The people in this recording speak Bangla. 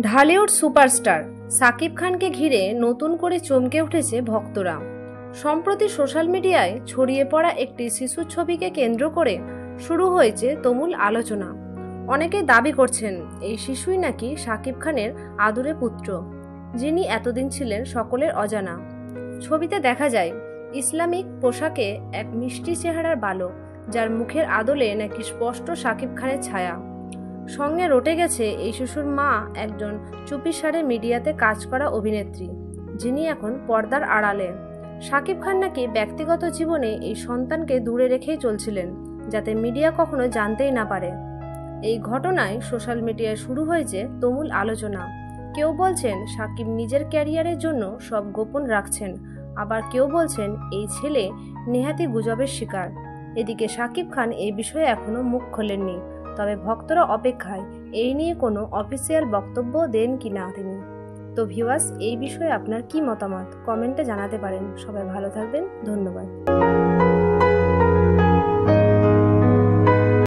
ঢালিউড সুপারস্টার শাকিব খানকে ঘিরে নতুন করে চমকে উঠেছে ভক্তরা। সম্প্রতি সোশ্যাল মিডিয়ায় ছড়িয়ে পড়া একটি শিশুর ছবিকে কেন্দ্র করে শুরু হয়েছে তুমুল আলোচনা। অনেকে দাবি করছেন এই শিশুই নাকি শাকিব খানের আদুরে পুত্র, যিনি এতদিন ছিলেন সকলের অজানা। ছবিতে দেখা যায় ইসলামিক পোশাকে এক মিষ্টি চেহারার বালক, যার মুখের আদলে নাকি স্পষ্ট শাকিব খানের ছায়া। সঙ্গে রটে গেছে এই শিশুর মা, একজন চুপিসারে মিডিয়াতে কাজ করা অভিনেত্রী, যিনি এখন পর্দার আড়ালে। শাকিব খান নাকি ব্যক্তিগত জীবনে এই সন্তানকে দূরে রেখেই চলছিলেন, যাতে মিডিয়া কখনো জানতেই না পারে। এই ঘটনায় সোশ্যাল মিডিয়ায় শুরু হয়েছে তুমুল আলোচনা। কেউ বলছেন শাকিব নিজের ক্যারিয়ারের জন্য সব গোপন রাখছেন, আবার কেউ বলছেন এই ছেলে নেহাতি গুজবের শিকার। এদিকে শাকিব খান এই বিষয়ে এখনো মুখ খোলেননি, তবে ভক্তরা অপেক্ষায় এই নিয়ে কোনো অফিসিয়াল বক্তব্য দেন কিনা তিনি। তো ভিউয়ার্স, এই বিষয়ে আপনার কি মতামত কমেন্টে জানাতে পারেন। সবাই ভালো থাকবেন, ধন্যবাদ।